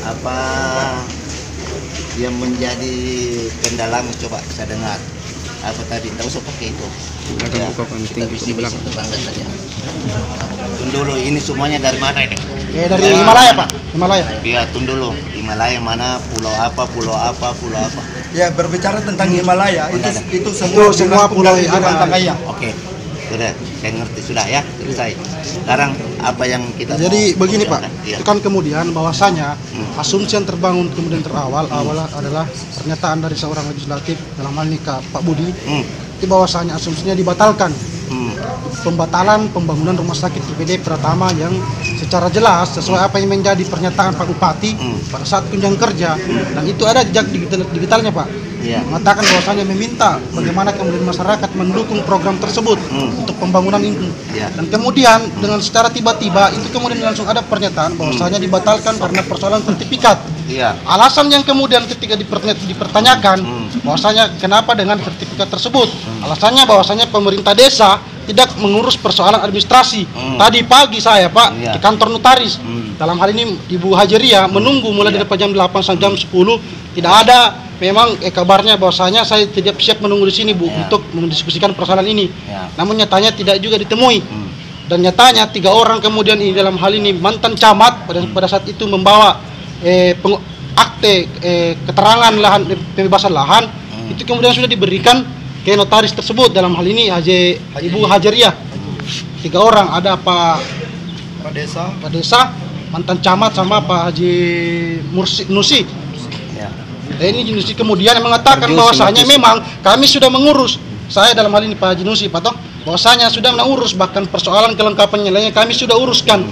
apa yang menjadi kendala, coba saya dengar apa tadi, tahu usah pakai itu ya, kita visi tetangga saja. Tunggu dulu, ini semuanya dari mana ini? Dari Himalaya Pak, Himalaya. Iya, tunggu dulu, Himalaya mana, pulau apa. Ya, berbicara tentang Himalaya, itu semua pulau yang ada. Oke, sudah, saya ngerti sudah ya, selesai. Sekarang apa yang kita jadi begini Pak, ya. itu kan kemudian bahwasanya asumsi yang terbangun kemudian awal adalah pernyataan dari seorang legislatif, dalam hal ini Pak Budi, itu bahwasanya asumsinya dibatalkan. Pembatalan pembangunan rumah sakit IPD Pratama yang secara jelas sesuai apa yang menjadi pernyataan Pak Bupati pada saat kunjungan kerja, dan itu ada jejak digitalnya Pak, mengatakan bahwasanya meminta bagaimana kemudian masyarakat mendukung program tersebut untuk pembangunan itu, dan kemudian dengan secara tiba-tiba itu kemudian langsung ada pernyataan bahwasanya dibatalkan karena persoalan sertifikat. Alasan yang kemudian ketika dipertanyakan bahwasanya kenapa dengan sertifikat tersebut, alasannya bahwasanya pemerintah desa tidak mengurus persoalan administrasi. Tadi pagi saya Pak di kantor notaris, dalam hal ini Ibu Hajeria menunggu mulai dari jam 8 sampai jam 10, tidak ada memang kabarnya bahwasanya saya tidak siap menunggu di sini Bu untuk mendiskusikan persoalan ini. Namun nyatanya tidak juga ditemui. Dan nyatanya 3 orang kemudian ini, dalam hal ini mantan camat pada saat itu membawa akte keterangan lahan, pembebasan lahan, itu kemudian sudah diberikan ke notaris tersebut, dalam hal ini Ibu Hajeria. 3 orang, ada Pak Desa, mantan camat, sama Pak Haji Nusi. Ini Nusi kemudian mengatakan bahwasanya memang kami sudah mengurus. Saya dalam hal ini Pak Haji Nusi, Pak Toh, bahwasanya sudah mengurus, bahkan persoalan kelengkapannya lainnya kami sudah uruskan.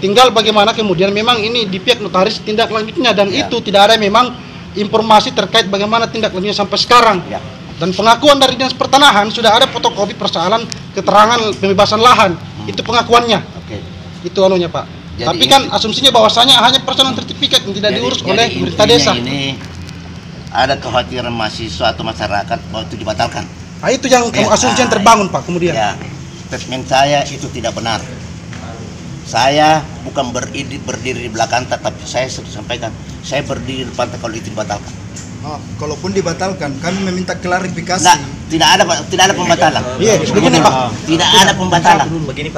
Tinggal bagaimana kemudian memang ini di pihak notaris tindak lanjutnya, dan itu tidak ada memang informasi terkait bagaimana tindak lanjutnya sampai sekarang. Dan pengakuan dari Dinas Pertanahan sudah ada fotokopi persoalan keterangan pembebasan lahan. Itu pengakuannya. Itu anunya Pak. Jadi tapi kan asumsinya bahwasanya hanya persoalan sertifikat yang tidak diurus oleh pemerintah desa. Ini ada kekhawatiran mahasiswa atau masyarakat bahwa itu dibatalkan. Nah, itu yang asumsi yang terbangun Pak kemudian. Statement saya itu tidak benar. Saya bukan berdiri di belakang, tetapi saya sudah sampaikan, saya berdiri di depan kalau itu dibatalkan. Kalaupun dibatalkan, kami meminta klarifikasi. Tidak ada pembatalan. Begini Pak. Tidak ada pembatalan.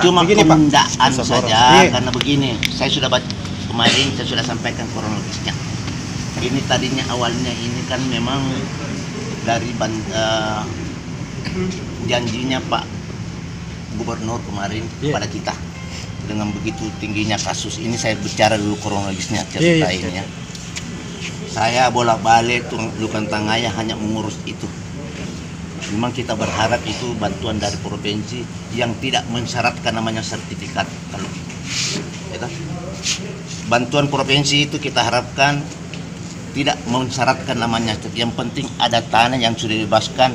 Cuma penundaan saja. Karena begini, saya sudah baca kemarin, saya sudah sampaikan kronologisnya. Ini tadinya awalnya ini kan memang dari janjinya Pak Gubernur kemarin kepada kita. Dengan begitu tingginya kasus ini, saya bicara dulu kronologisnya cerita ini ya. Saya bolak-balik Lukan Tangaya hanya mengurus itu. Memang kita berharap itu bantuan dari provinsi yang tidak mensyaratkan namanya sertifikat. Kalau ya, bantuan provinsi itu kita harapkan tidak mensyaratkan namanya. Yang penting ada tanah yang sudah dibebaskan,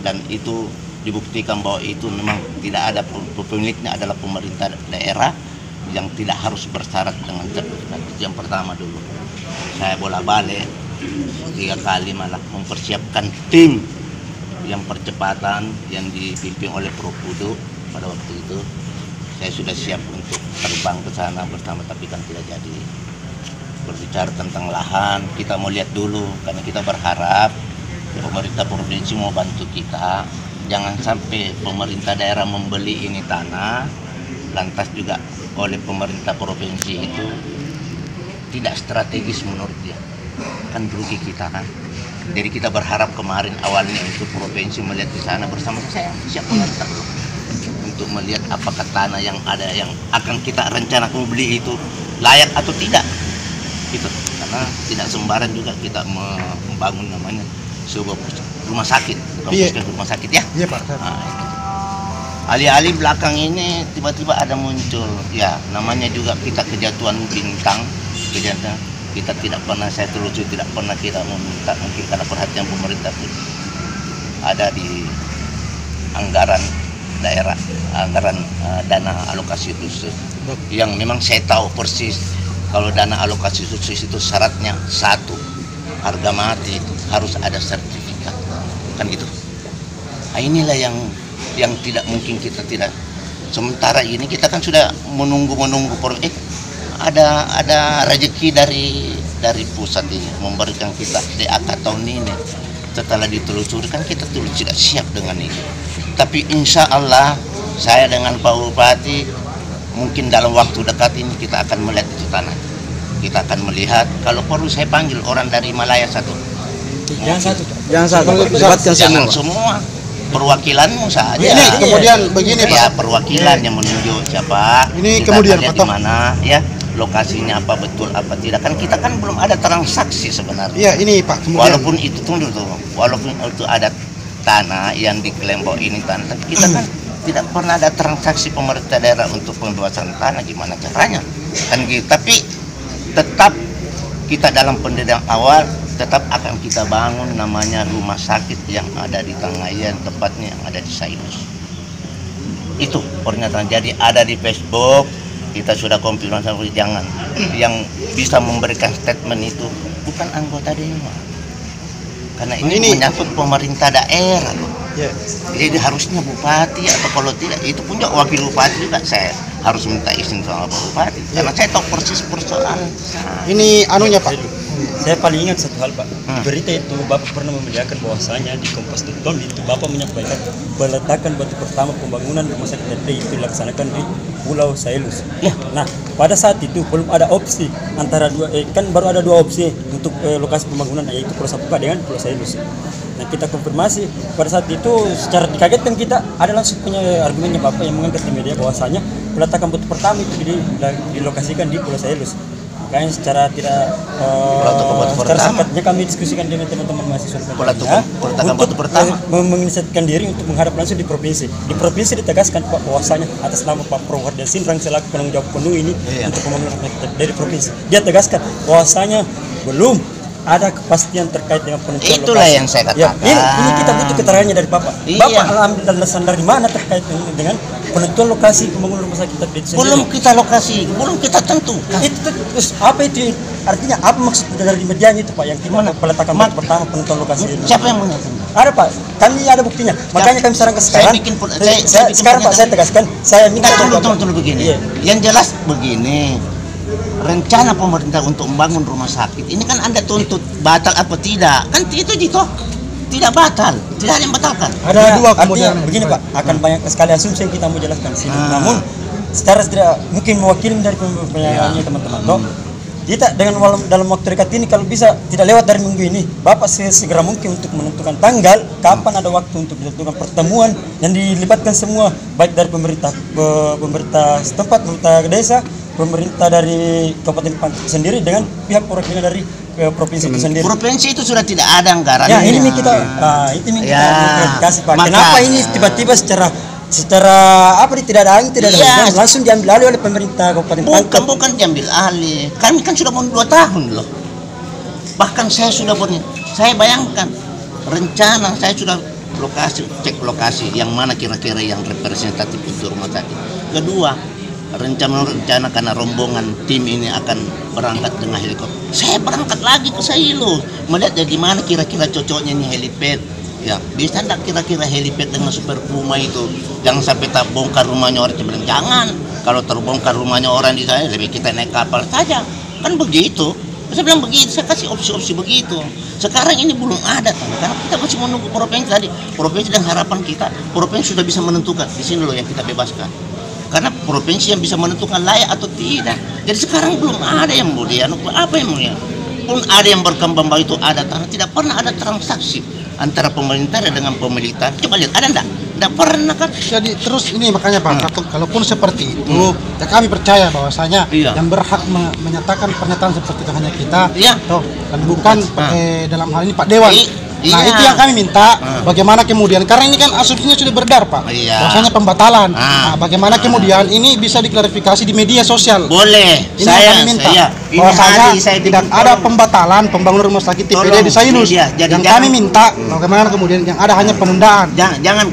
dan itu dibuktikan bahwa itu memang tidak ada, pemiliknya adalah pemerintah daerah yang tidak harus bersyarat dengan sertifikat. Yang pertama dulu. Saya bolak-balik 3 kali malah mempersiapkan tim yang percepatan yang dipimpin oleh Propudo pada waktu itu. Saya sudah siap untuk terbang ke sana bersama, tapi kan tidak jadi. Berbicara tentang lahan, kita mau lihat dulu, karena kita berharap pemerintah provinsi mau bantu kita. Jangan sampai pemerintah daerah membeli ini tanah, lantas juga oleh pemerintah provinsi itu tidak strategis menurut dia, kan rugi kita kan. Jadi kita berharap kemarin awalnya itu provinsi melihat di sana bersama saya siap mengantar untuk melihat apakah tanah yang ada yang akan kita rencanakan beli itu layak atau tidak. Itu karena tidak sembarang juga kita membangun namanya sebuah rumah sakit, rumah sakit ya. Iya Pak. Alih-alih belakang ini tiba-tiba ada muncul, ya namanya juga kita kejatuhan bintang. Kita tidak pernah, saya telusuri, tidak pernah kita meminta, mungkin karena perhatian pemerintah ada di anggaran daerah, anggaran dana alokasi khusus, yang memang saya tahu persis kalau dana alokasi khusus itu syaratnya 1, harga mati harus ada sertifikat, kan gitu. Nah, inilah yang tidak mungkin kita tidak. Sementara ini kita kan sudah menunggu ada rezeki dari pusat ini memberikan kita DAK tahun ini. Setelah ditelusuri kan kita terus tidak siap dengan itu. Tapi insya Allah saya dengan Pak Bupati mungkin dalam waktu dekat ini kita akan melihat itu tanah. Kita akan melihat, kalau perlu saya panggil orang dari Malaya satu. Jangan satu, libatkan Jangan semua. semua. Perwakilanmu saja. Ini kemudian begini ya, Pak. perwakilan yang menunjuk siapa. Ini kita kemudian, akan lihat Pak, di mana ya lokasinya apa betul apa tidak, kan kita kan belum ada transaksi sebenarnya. Iya, ini Pak, kemudian Walaupun itu tunggu tuh, walaupun itu ada tanah yang diklaim bahwa ini tanah, tapi kita kan tidak pernah ada transaksi pemerintah daerah untuk pembebasan tanah, gimana caranya kan gitu. Tapi tetap kita dalam pendirian awal tetap akan kita bangun namanya rumah sakit yang ada di Tangayan, tepatnya yang ada di Sailus. Itu pernyataan, jadi ada di Facebook. Kita sudah konfirmasi, jangan yang bisa memberikan statement itu bukan anggota dewan, karena ini menyangkut pemerintah daerah loh. Jadi harusnya bupati, atau kalau tidak itu pun juga wakil bupati juga saya harus minta izin sama Pak Bupati, karena saya tahu persis persoalan. ini anunya Pak. Saya paling ingat satu hal Pak, berita itu Bapak pernah memediakan bahwasanya di Kompas.com itu Bapak menyampaikan meletakkan batu pertama pembangunan rumah sakit RT itu dilaksanakan di Pulau Sailus. Ya. Nah pada saat itu belum ada opsi antara dua, kan baru ada dua opsi untuk lokasi pembangunan, yaitu Pulau Sapuka dengan Pulau Sailus. Nah kita konfirmasi pada saat itu secara dikagetkan kita ada langsung punya argumennya Bapak yang mengangkat di media bahwasanya peletakan batu pertama itu dilokasikan di Pulau Sailus. Makanya secara tidak secara singkatnya kami diskusikan dengan teman-teman mahasiswa untuk menginisiatifkan diri untuk menghadap langsung di provinsi. Di provinsi ditegaskan Pak bahwasanya atas nama Pak Prowardia Sindrang selaku penanggung jawab penuh ini untuk pembangunan dari provinsi. Dia tegaskan bahwasanya belum ada kepastian terkait dengan penentuan Itulah lokasi. yang saya Ya, katakan. ini kita butuh keterangannya dari Bapak. Iya. Bapak ambil landasan dari mana terkait dengan penentuan lokasi pembangunan rumah sakit itu sendiri? Belum kita lokasi, belum kita tentukan. Itu terus apa itu artinya, apa maksud dari medianya itu Pak yang kita peletakan batu pertama penentuan lokasi itu? Siapa yang mengatakan? Ada Pak, kami ada buktinya. Makanya kami sarankan sekarang. Sekarang Pak saya tegaskan, saya minta tunggu begini. Iya. Yang jelas begini. Rencana pemerintah untuk membangun rumah sakit ini kan Anda tuntut batal apa tidak? Kan itu tidak batal, tidak ada yang batalkan. Ada dua artinya kemudian. begini Pak, akan banyak sekali asumsi yang kita mau jelaskan di sini. Namun secara tidak mungkin mewakili dari penyayangannya teman-teman. Toh kita dengan dalam waktu dekat ini kalau bisa tidak lewat dari minggu ini, Bapak segera mungkin untuk menentukan tanggal kapan ada waktu untuk ditentukan pertemuan yang dilibatkan semua, baik dari pemerintah setempat, pemerintah desa, pemerintah dari Kabupaten Pangkep sendiri dengan pihak perwakilan dari provinsi itu sendiri. Provinsi itu sudah tidak ada anggarannya. Ya ini kita kasih Pak. Kenapa ini tiba-tiba secara apa tidak ada angin, tidak ada hujan, langsung diambil alih oleh pemerintah Kabupaten Pangkep? Bukan diambil alih. Kami kan sudah mau 2 tahun loh. Bahkan saya sudah saya bayangkan rencana saya sudah cek lokasi yang mana kira-kira yang representatif untuk rumah sakit. Kedua, rencana karena rombongan tim ini akan berangkat dengan helikopter. Saya berangkat lagi ke Sailus melihat di mana kira-kira cocoknya nih helipad. Ya, bisa enggak kira-kira helipad dengan super puma itu? Jangan sampai tak bongkar rumahnya orang. Jangan. Kalau terbongkar rumahnya orang di sana, lebih kita naik kapal saja. Kan begitu. Saya bilang begitu, saya kasih opsi-opsi begitu. Sekarang ini belum ada, karena kita masih menunggu provinsi tadi. Provinsi dan harapan kita, provinsi sudah bisa menentukan. Di sini loh yang kita bebaskan. Karena provinsi yang bisa menentukan layak atau tidak. Jadi sekarang belum ada yang mulia. Apa yang mulia? Pun ada yang berkembang bahwa itu ada tanah, tidak pernah ada transaksi antara pemerintah dengan pemilitan. Coba lihat, ada enggak? Tidak pernah kan? Jadi terus ini makanya Pak, kalaupun seperti itu, ya kami percaya bahwasanya yang berhak menyatakan pernyataan seperti itu hanya kita, toh, dan bukan dalam hal ini Pak Dewan. Nah itu yang kami minta, bagaimana kemudian, karena ini kan asumsinya sudah beredar Pak, bahwasanya pembatalan. Nah, bagaimana kemudian ini bisa diklarifikasi di media sosial? Boleh. Ini kami minta bahwasanya tidak ada pembatalan pembangunan rumah sakit TPD di Sailus. Yang kami minta bagaimana kemudian yang ada hanya penundaan. Jangan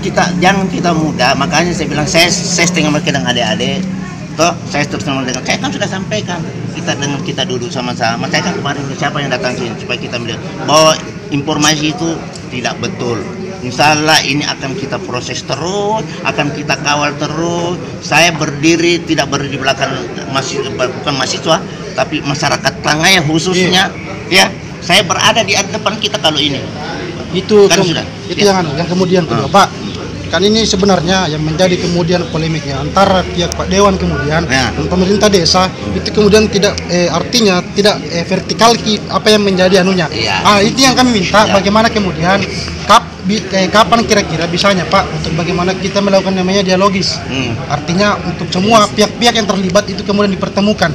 kita mudah. Makanya saya bilang saya setengah mereka dengan adik-adik. Toh saya terus dengan saya kan sudah sampaikan kita duduk sama-sama. Saya kan kemarin siapa yang datang sini supaya kita melihat bahwa informasi itu tidak betul. Insyaallah ini akan kita proses terus, akan kita kawal terus. Saya berdiri tidak berdiri di belakang bukan mahasiswa, tapi masyarakat Tangaya khususnya, ya. Saya berada di depan kita kalau ini. Itu Kan sudah. Itu yang kemudian kedua, Pak. Kan ini sebenarnya yang menjadi kemudian polemiknya antara pihak Pak Dewan kemudian dan pemerintah desa itu kemudian tidak artinya tidak vertikal apa yang menjadi anunya. Itu yang kami minta bagaimana kemudian kapan kira-kira bisanya Pak untuk bagaimana kita melakukan namanya dialogis. Artinya untuk semua pihak-pihak yang terlibat itu kemudian dipertemukan.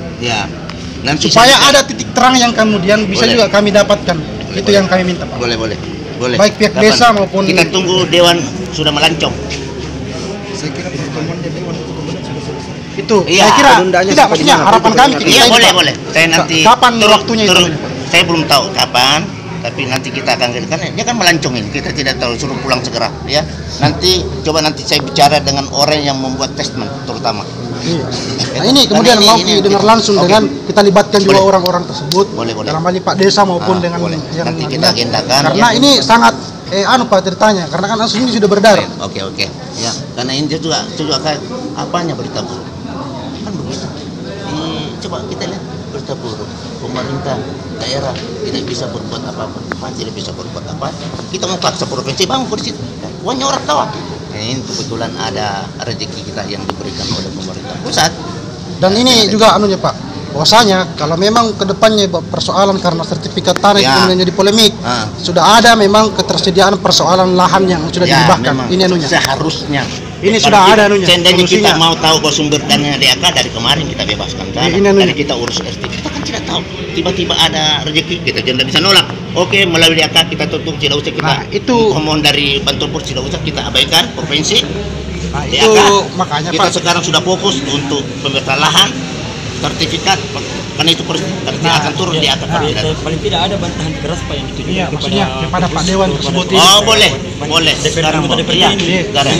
Nanti supaya ada titik terang yang kemudian bisa juga kami dapatkan. Itu yang kami minta, Pak. Boleh. Baik pihak desa maupun kita tunggu Dewan sudah melancong. Saya kira pertemuan Dewan itu kemudian sudah selesai. Itu saya kira tidak, maksudnya harapan kami Iya, boleh. Saya nanti kapan waktunya itu? Saya belum tahu kapan, tapi nanti kita akan kan dia kan melancong ini. Kita tidak tahu, suruh pulang segera ya. Nanti saya bicara dengan orang yang membuat statement terutama. Nah ini kemudian mau dengar langsung dengan kita libatkan juga orang-orang tersebut dalam hal Pak Desa maupun dengan yang nanti kita agendakan karena ini sangat Pak ceritanya karena kan langsung ini sudah berdarah. Oke ya, karena ini juga apanya berita buruk kan begitu. Coba kita lihat berita buruk, pemerintah daerah tidak bisa berbuat apa-apa, tidak bisa berbuat apa, kita mau paksa provinsi bangun di situ, uangnya orang tahu. Ini kebetulan ada rezeki kita yang diberikan oleh pemerintah pusat. Dan ini juga anunya Pak, bahwasanya kalau memang kedepannya persoalan karena sertifikat tanah itu menjadi polemik, sudah ada memang ketersediaan persoalan lahan yang sudah dihibahkan. Ini anunya. Seharusnya. Ini sudah ada anunya. Seandainya kita mau tahu bahwa sumber dana DAK dari kemarin kita bebaskan tanah, dari kita urus ST, kita kan tidak tahu. Tiba-tiba ada rezeki kita tidak bisa nolak. Oke, melalui DAK kita tutup, tidak usah kita mohon dari bantuan pos, tidak usah kita abaikan provinsi. Itu makanya kita Pak sekarang sudah fokus untuk pembebasan lahan, sertifikat, karena itu akan turun di atas. Paling tidak ada bantahan keras Pak yang ditujukan kepada Pak Dewan tersebut. Boleh. Sekarang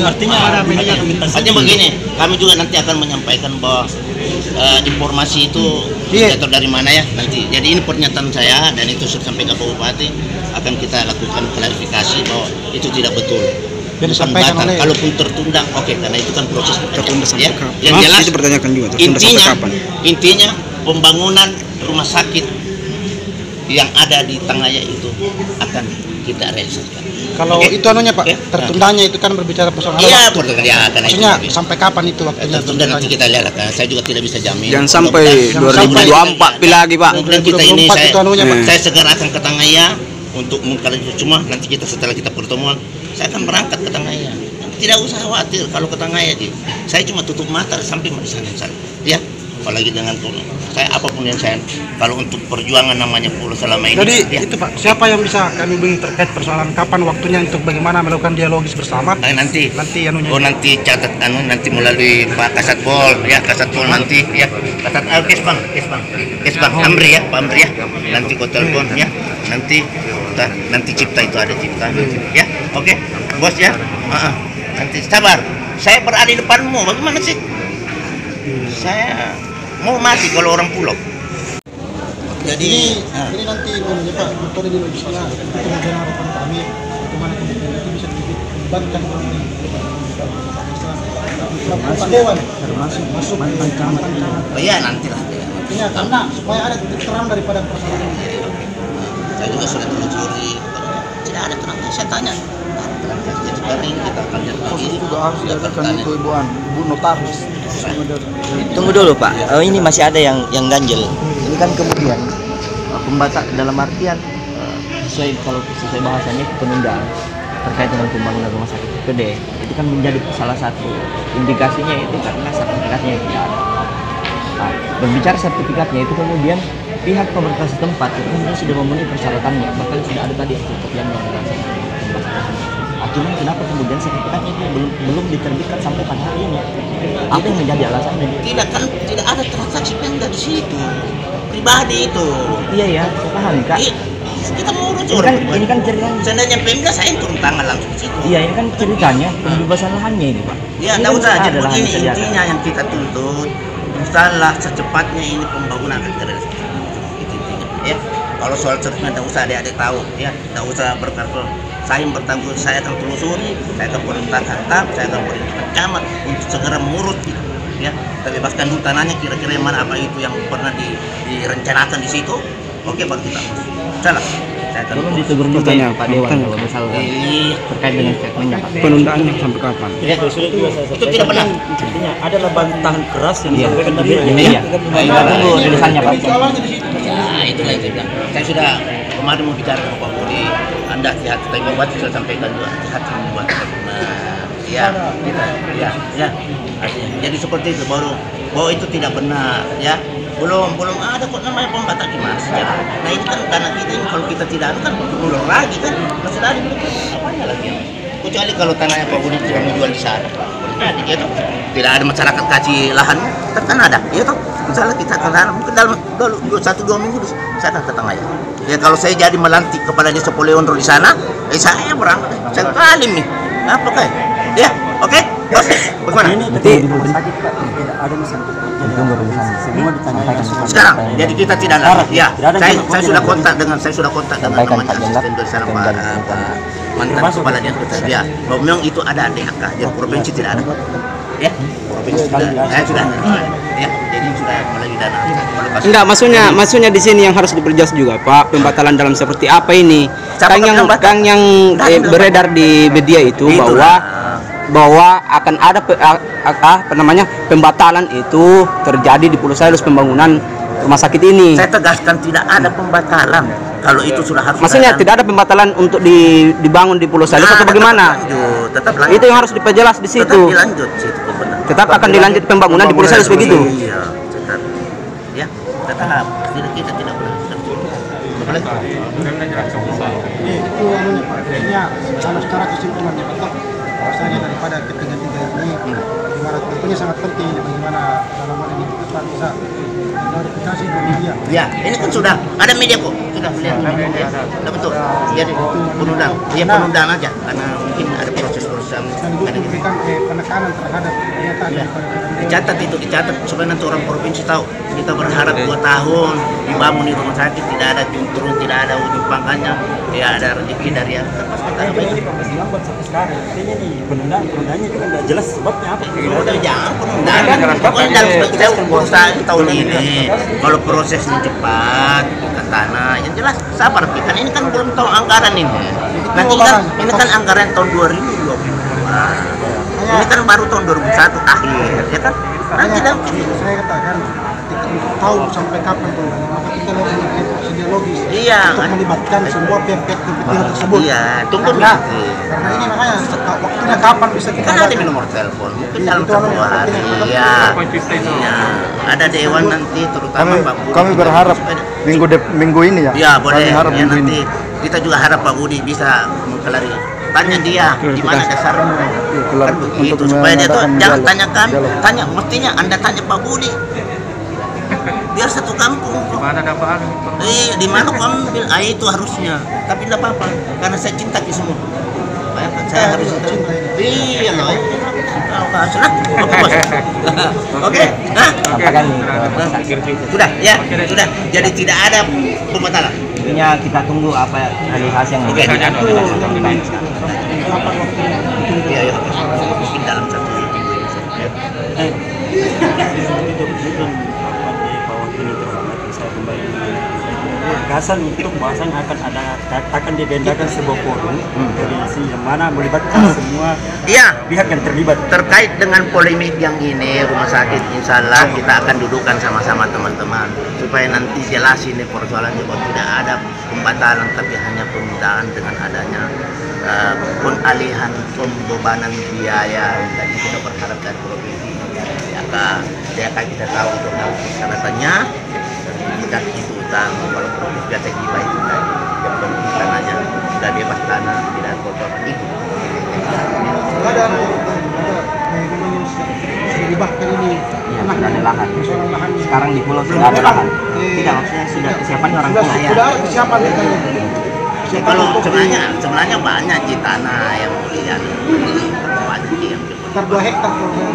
artinya begini, kami juga nanti akan menyampaikan bahwa informasi itu jatuh dari mana ya nanti. Jadi ini pernyataan saya dan itu sudah sampai ke Pak Bupati, akan kita lakukan klarifikasi bahwa itu tidak betul. Dan disampaikan oleh kalaupun tertunda, karena itu kan proses tertunda sampai kapan? Yang jelas itu pertanyakan juga tertunda sampai kapan? Intinya pembangunan rumah sakit yang ada di Tangaya itu akan kita realisasikan. Kalau itu anunya Pak, tertundanya itu kan berbicara persoalan maksudnya sampai kapan itu waktunya? Tertunda nanti kita lihat, saya juga tidak bisa jamin. Jangan sampai 2024 lagi Pak. Kemudian kita ini saya segera akan ke Tangaya untuk mengklarifikasi semua. Nanti kita setelah kita pertemuan, saya akan berangkat ke Tangaya. Tidak usah khawatir kalau ke Tangaya saya cuma tutup mata sampai di sana ya. Apalagi dengan saya apapun yang saya kalau untuk perjuangan namanya pulau selama ini. Jadi itu Pak, siapa yang bisa kami hubungi terkait persoalan kapan waktunya untuk bagaimana melakukan dialogis bersama? Nanti anunya. Nanti catat nanti melalui Pak Kasatpol ya, nanti ya. Kesbang Amri ya, Pak Amri ya. Nanti kau telepon ya. Nanti Cipta itu ada Cipta ya. Oke, Bos ya. Nanti sabar. Saya berada di depanmu. Bagaimana sih? Saya mau mati kalau orang pulau. Jadi ini nanti Pak metode di logisnya itu kemudian harapan kami bagaimana kemudian itu bisa dilibatkan Pak Dewan masuk rancangan. Iya nantilah. Artinya karena supaya ada titik terang daripada persoalan ini. Saya juga sudah telusuri, tidak ada terang. Saya tanya. Jadi sekarang ini kita akan lihat lagi. Juga harus diadakan itu Ibu Notaris. Tunggu dulu Pak, ini masih ada yang ganjel. Ini kan kemudian pembatas dalam artian sesuai bahasanya penundaan terkait dengan pembangunan rumah sakit gede. Itu kan menjadi salah satu indikasinya itu karena sertifikatnya yang tidak ada. Nah, berbicara sertifikatnya itu kemudian pihak pemerintah setempat itu kemudian sudah memenuhi persyaratannya, bahkan sudah ada tadi yang melakukan cuman kenapa kemudian sertifikatnya itu belum diterbitkan sampai pada hari ini? Apa yang menjadi alasannya? Tidak ada transaksi Pemda di situ, pribadi itu. Iya ya, saya paham Kak. Kita mau urus ini kan ceritanya. Seandainya Pemda saya turun tangan langsung di situ. Iya, ini kan ceritanya pembebasan lahannya ini Pak. Iya, tahu saja. Begini intinya yang kita tuntut, salah secepatnya ini pembangunan akan terrealisasi. Itu intinya. Ya, kalau soal sertifikat tidak usah adik-adik tahu, ya, tidak usah berkartu. saya yang bertanggung, saya akan telusuri, saya akan perintahkan TAP, saya akan perintahkan camat untuk segera mengurus gitu. Ya, kita bebaskan dulu tanahnya, kira-kira yang mana apa itu yang pernah direncanakan di situ. Oke, baru kita urus. Salah. Saya akan Tolong urus. ditegur juga Pertanyaan, ya Pak Dewan kalau misalkan Iya. terkait dengan statementnya Pak. Penundaannya sampai kapan? Ya, sudah juga saya Itu tidak benar. Artinya adalah bantahan keras yang Iya. disampaikan tadi. Iya. Kita tunggu tulisannya Pak. Nah, itulah yang saya bilang. Saya sudah kemarin mau bicara dengan Pak Budi. Anda hati-hati, tapi Bapak sudah sampaikan juga hati-hati membuat ya, ya. Artinya, jadi seperti itu bahwa itu tidak benar, ya. Belum ada kok namanya pembatas gimana sejarah. Nah ini kan karena kita ini kalau kita tidak ada kan ulur lagi kan, masih ada apanya lagi ya. Kecuali kalau tanahnya Pak Budi tidak menjual di sana, jadi gitu. Tidak ada masyarakat kasih lahan, kan ada, ya toh. Misalnya kita ke sana, mungkin dalam 1-2 minggu saya akan ke tengah ya. Ya kalau saya jadi melantik kepala desa Poleondro di sana, saya berangkat, saya kalim nih. Apa kayak? Ya, oke. Bos, bagaimana? Ini Berarti rumah sakit Pak, tidak ada masalah. tunggu tulisannya. Semua ditanyakan Sekarang, jadi kita tidak ada. Ya, Tidak ada saya jangka sudah panjang. kontak dengan Sampaikan, namanya Pak Jenderal. asisten dari sana Pak mantan Termasuk. kepala dinas ya. Bahwa memang itu ada DHK, jadi provinsi tidak ada. Ya, provinsi tidak. Saya sudah. Ya, jadi sudah melalui dana. alokasi. Enggak, maksudnya di sini yang harus diperjelas juga, Pak. Pembatalan dalam seperti apa ini? Siapa Kan yang beredar di media itu bahwa akan ada pembatalan itu terjadi di Pulau Salus pembangunan rumah sakit ini. Saya tegaskan tidak ada pembatalan. Kalau itu sudah harus. Maksudnya tidak ada pembatalan untuk dibangun di Pulau Salus atau bagaimana? Tetap lanjut. Itu yang harus diperjelas di Tetap situ. dilanjut situ benar. Tetap akan dilanjut pembangunan di Pulau Salus begitu. Iya, tetap. Ya, tetap. Kita tidak boleh. Boleh? Itu anunya Pak. Artinya kalau secara kesimpulannya Pak, bahwasanya daripada ketiga-tiga ini bagaimana tentunya sangat penting bagaimana dalam hal ini kita bisa klarifikasi di media. Ya, ini kan sudah ada media kok. Sudah melihat media. Nah, betul. Jadi penundaan. Ya penundaan aja karena mungkin ada proses-proses yang Dan juga memberikan penekanan terhadap pernyataan daripada dicatat supaya nanti orang provinsi tahu. Kita berharap 2 tahun dibangun di rumah sakit tidak ada turun, tidak ada ujung pangkalnya. Ya ada rezeki dari yang Makanya juga ini Pak lambat sampai sekarang. Artinya nih penundaannya juga nggak jelas sebabnya apa. Udah jangan penundaan. Pokoknya dalam saya urusan tahun ini. Kalau prosesnya cepat ke tanah, yang jelas sabar kita. Ini kan belum tahu anggaran ini. Nanti kan ini kan anggaran tahun 2020. Ini kan baru tahun 2001 akhir, ya kan? Nanti saya katakan kita tahu sampai kapan tuh, maka kita lakukan ideologis Iya, untuk kan? melibatkan semua pihak-pihak kepentingan tersebut. Iya, tunggu karena, nanti. karena ini makanya waktunya kapan bisa kita Kan ada adakan. nomor telepon, mungkin Iya, dalam itu 1 namanya hari. penting. Iya, iya. Ada dewan nanti, terutama Pak Budi. Kami berharap minggu ini ya. Ya boleh. Kami harap Ya, minggu ini. nanti kita juga harap Pak Budi bisa mengkelari. Tanya dia di mana dasarmu. kelar- Kan begitu untuk supaya dia tuh mengadakan jangan dialog. tanya kami, Dialog. tanya mestinya Anda tanya Pak Budi. Biar satu kampung. Mana dapat Di mana kau ambil? Itu harusnya. Tapi tidak apa-apa karena saya cinta ke semua. Bayangkan saya harus cinta. Iya loh. Salah. Oke bos. Oke. Hah? Sampaikan nih ke masyarakat. Sudah ya. Sudah. Jadi tidak ada pembatalan. Intinya kita tunggu apa realisasi yang Oke. menjadi Iya, iya. Mungkin dalam 1 minggu ini. Gagasan untuk bahasan akan dibendakan sebuah forum koalisi yang mana melibatkan semua Iya. pihak yang terlibat. Terkait dengan polemik yang ini rumah sakit, insya Allah kita akan dudukkan sama-sama teman-teman supaya nanti jelas ini persoalannya bahwa tidak ada pembatalan tapi hanya penundaan dengan adanya pengalihan pembebanan biaya. Tadi kita berharap dari provinsi DHK kita tahu untuk catatannya dan itu utang kalau provinsi biasa hibah itu tadi yang penting tanahnya sudah bebas tanah tidak kotor itu. ada namanya sudah dibahkan ini Iya, sudah ada lahan. persoalan lahan ini. Sekarang di pulau sudah ada lahan. Tidak, maksudnya sudah kesiapan orang sudah, pulau ya. sudah ada kesiapan kita ini. Ya, kalau sebenarnya banyak di tanah yang mulia banyak yang sekitar 2 hektar kalau saya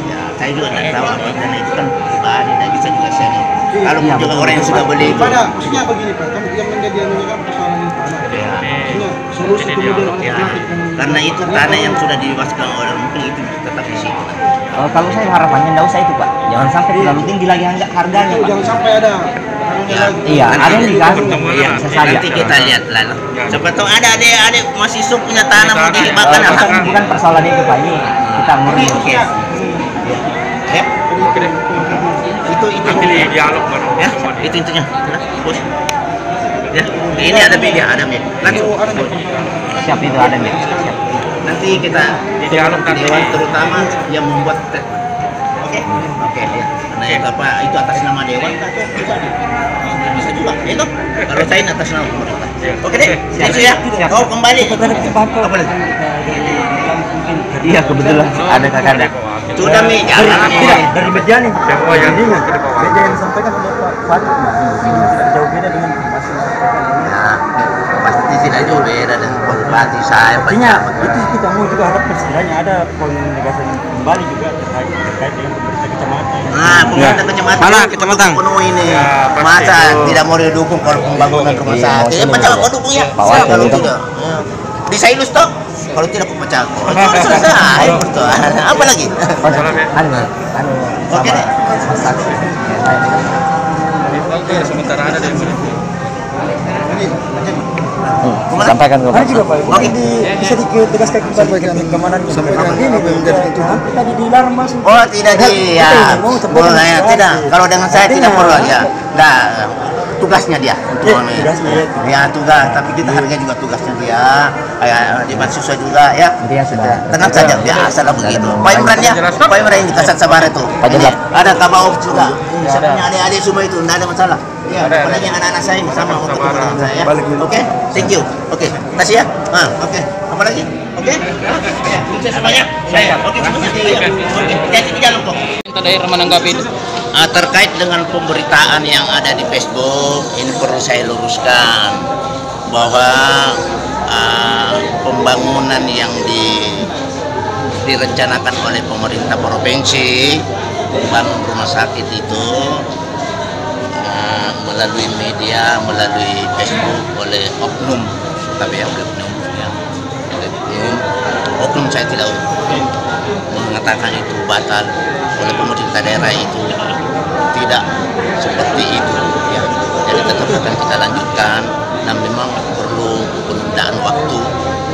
ya saya juga tidak tahu apa karena itu kan pribadi tidak bisa juga saya Kalau juga orang yang sudah beli itu. Pada maksudnya begini Pak, kan yang menjadi anunya kan persoalan ini tanah. Maksudnya solusi kemudian Ya, alternatif yang karena itu tanah yang sudah dibebaskan oleh mungkin itu tetap di situ. Kalau saya harapannya nggak usah itu Pak, jangan sampai terlalu tinggi lagi harganya Pak. jangan sampai ada Ya, Iya, ada yang dikasih, Iya, bisa saja. nanti kita lihat lah. Siapa tahu ada adik-adik mahasiswa punya tanah mau dihibahkan apa? Bukan persoalan itu Pak, ini kita murni. Oke. Ya. Itu dialog baru. ya, itu intinya. Bos. Ya, ini ada media, langsung. Siap itu ada nih. Siap. Nanti kita Dialog kan dewan terutama yang membuat oke ya. Karena yang apa itu atas nama dewan atau pribadi bisa juga itu kalau saya atas nama pemerintah. Oke deh, itu ya. Kau kembali. Apa lagi? Iya kebetulan ada kakak. Sudah mi jalan. Dari media nih. Oh ya. Media yang disampaikan oleh Pak Farid tidak jauh beda dengan informasi yang disampaikan. Nah, pasti tidak jauh beda dengan bupati saya. Artinya itu kita mau juga harapkan sebenarnya ada penegasan kembali juga terkait dengan pemerintah kecamatan. Nah, pemerintah kecamatan. Mana kecamatan? Penuh ini. Ya, pasti. Masa tidak mau didukung kalau pembangunan rumah sakit? Ya, pecah kau dukung ya. Kalau tidak, di Sailus toh. Kalau tidak aku pecah kok. Itu selesai persoalan. Apa lagi? Oke deh. Oke, sementara ada di Sampaikan ke Pak. Juga Pak, Oke. bisa ditegaskan kembali keamanan sampaikan ini menjadi ketuhan. Tadi dilarang masuk. Oh tidak ya. Boleh tidak. Kalau dengan saya tidak perlu ya. Nah, tugasnya dia untuk ya tugas. Tapi kita hargai juga tugasnya dia. Di mahasiswa juga ya. Dia sudah. Tenang saja biasa lah begitu. Pak Imran ya. Pak Imran di Kasat Sabar itu. Ada Kabauf juga. Misalnya adik-adik semua itu tidak ada masalah. Ya, apalagi anak-anak saya ini sama untuk dengan saya. Oke, thank you. Oke, kasih ya. Oke. Apa lagi? Oke. Ya, sukses semuanya. Saya. Oke, semuanya. Oke, jadi di jalan kok. Daerah menanggapi itu. Terkait dengan pemberitaan yang ada di Facebook, ini perlu saya luruskan bahwa pembangunan yang direncanakan oleh pemerintah provinsi membangun rumah sakit itu melalui media, melalui Facebook oleh oknum, tapi oleh oknum saya tidak mengatakan itu batal oleh pemerintah daerah itu tidak seperti itu ya. Jadi tetap akan kita lanjutkan dan memang perlu penundaan waktu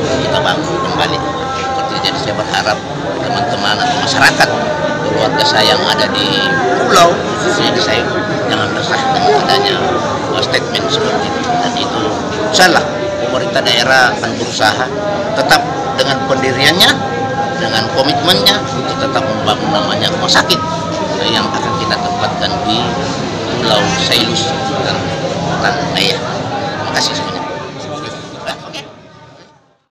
kita bangun kembali seperti. Jadi saya berharap teman-teman atau masyarakat keluarga saya yang ada di pulau khususnya di saya jangan resah dengan adanya statement seperti itu, dan itu salah. Pemerintah daerah akan berusaha tetap dengan pendiriannya, dengan komitmennya untuk tetap membangun namanya rumah sakit yang akan kita tempatkan di Pulau Sailus dan Tanah Ayah.